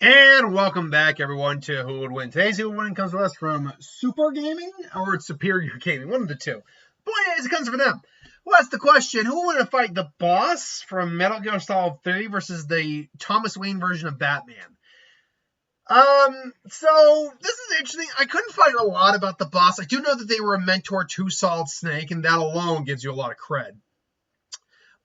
And welcome back, everyone, to Who Would Win. Today's Who Would Win comes to us from Super Gaming or Superior Gaming, one of the two. Point is, it comes from them. Well, that's the question. Who would fight the boss from Metal Gear Solid 3 versus the Thomas Wayne version of Batman? So this is interesting. I couldn't find a lot about the boss. I do know that they were a mentor to Solid Snake, and that alone gives you a lot of cred.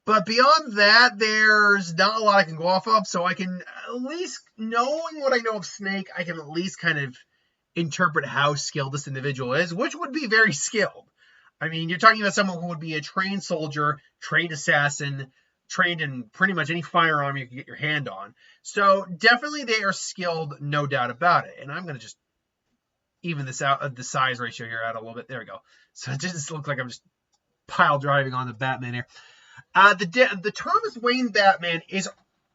But beyond that, there's not a lot I can go off of, so I can at least, knowing what I know of Snake, I can at least kind of interpret how skilled this individual is, which would be very skilled. I mean, you're talking about someone who would be a trained soldier, trained assassin, trained in pretty much any firearm you can get your hand on. So definitely they are skilled, no doubt about it. And I'm going to just even this out, the size ratio here out a little bit. There we go. So it just looks like I'm just pile driving on the Batman here. The Thomas Wayne Batman is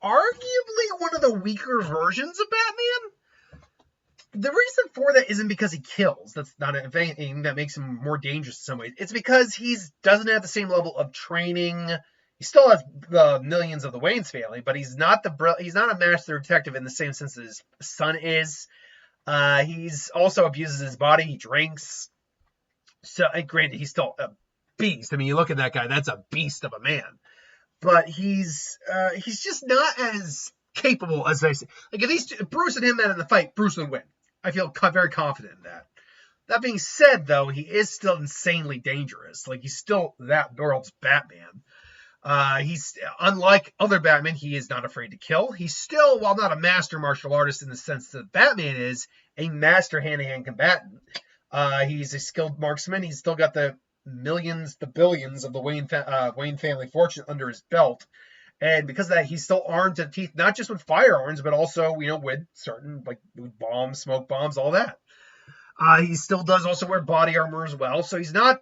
arguably one of the weaker versions of Batman. The reason for that isn't because he kills. That's not anything that makes him more dangerous in some ways. It's because he doesn't have the same level of training. He still has the millions of the Wayne's family, but he's not a master detective in the same sense as his son is. He's also abuses his body. He drinks. So, granted, he's still a beast. I mean, you look at that guy, that's a beast of a man. But he's just not as capable as I say. Like, if Bruce and him met in the fight, Bruce would win. I feel very confident in that. That being said, though, he is still insanely dangerous. Like, he's still that world's Batman. He's unlike other Batman, he is not afraid to kill. He's still, while not a master martial artist in the sense that Batman is, a master hand-to-hand combatant. He's a skilled marksman. He's still got the billions of the Wayne family fortune under his belt. And because of that, he's still armed to the teeth, not just with firearms, but also, with certain, like, bombs, smoke bombs, all that. He still does also wear body armor as well. So he's not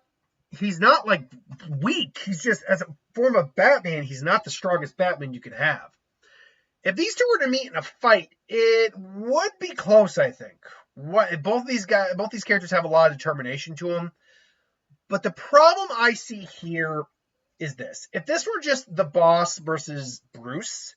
like weak. He's just, as a form of Batman, he's not the strongest Batman you could have. If these two were to meet in a fight, it would be close, I think. Both these characters have a lot of determination to them. But the problem I see here is this. If this were just the boss versus Bruce,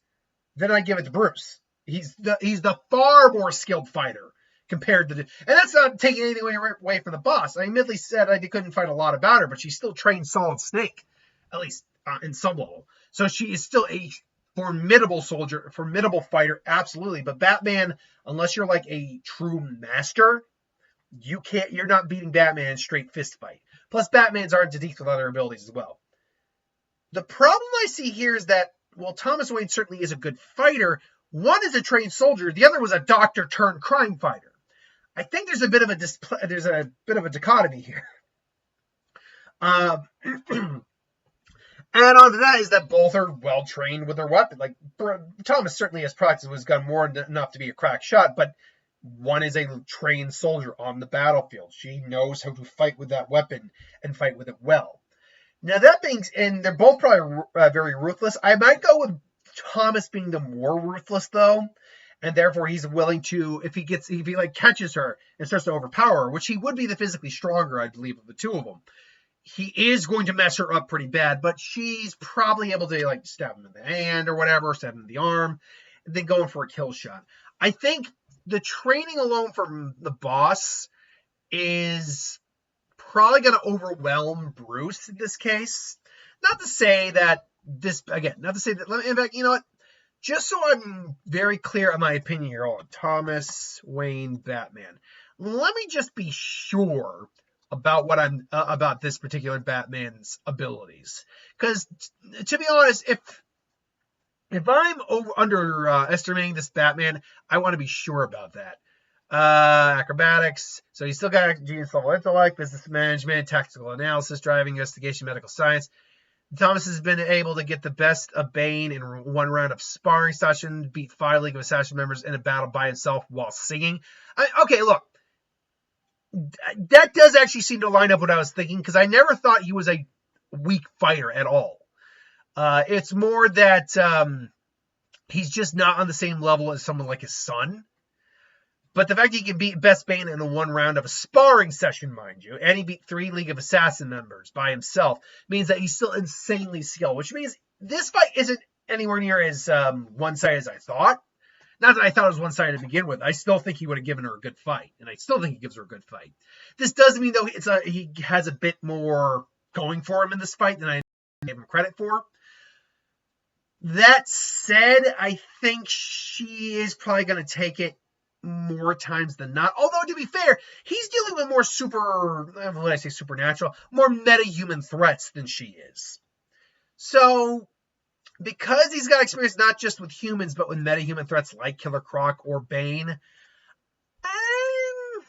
then I give it to Bruce. He's the far more skilled fighter compared to and that's not taking anything away from the boss. I admittedly said I couldn't fight a lot about her, but she still trained Solid Snake, at least in some level. So she is still a formidable soldier, formidable fighter, absolutely. But Batman, unless you're like a true master, you're not beating Batman in straight fist fight. Plus, Batman's armed to teeth with other abilities as well. The problem I see here is that, while Thomas Wayne certainly is a good fighter, one is a trained soldier, the other was a doctor turned crime fighter. I think there's a bit of a dichotomy here. Add on to that is that both are well trained with their weapon. Like, Thomas certainly has practiced with his gun more than enough to be a crack shot, but one is a trained soldier on the battlefield. She knows how to fight with that weapon and fight with it well. Now, that being, and they're both probably very ruthless. I might go with Thomas being the more ruthless, though, and therefore he's willing to, if he catches her and starts to overpower her, which he would be the physically stronger, I believe, of the two of them. He is going to mess her up pretty bad, but she's probably able to, like, stab him in the hand or whatever, stab him in the arm, and then going for a kill shot. I think the training alone from the boss is probably going to overwhelm Bruce in this case. Not to say that, in fact, you know what? Just so I'm very clear on my opinion here on Thomas Wayne Batman, let me just be sure about about this particular Batman's abilities. Because, to be honest, if I'm underestimating this Batman, I want to be sure about that. Acrobatics. So he's still got genius level intellect, business management, tactical analysis, driving, investigation, medical science. Thomas has been able to get the best of Bane in one round of sparring session, beat 5 League of Assassin members in a battle by himself while singing. Okay, look. That does actually seem to line up what I was thinking, because I never thought he was a weak fighter at all. It's more that he's just not on the same level as someone like his son. But the fact that he can beat Best Bane in a one round of a sparring session, mind you, and he beat 3 League of Assassin members by himself, means that he's still insanely skilled, which means this fight isn't anywhere near as one-sided as I thought. Not that I thought it was one-sided to begin with. I still think he would have given her a good fight, and I still think he gives her a good fight. This does mean, though, he has a bit more going for him in this fight than I gave him credit for. That said, I think she is probably going to take it more times than not. Although, to be fair, he's dealing with more supernatural, more meta-human threats than she is. So, because he's got experience not just with humans, but with meta-human threats like Killer Croc or Bane, I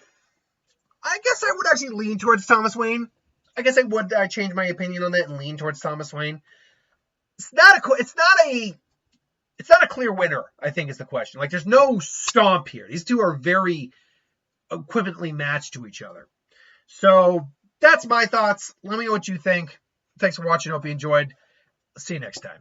guess I would actually lean towards Thomas Wayne. I guess I would change my opinion on that and lean towards Thomas Wayne. It's not a clear winner, I think, is the question. Like, there's no stomp here. These two are very equivalently matched to each other. So that's my thoughts. Let me know what you think. Thanks for watching. Hope you enjoyed. See you next time.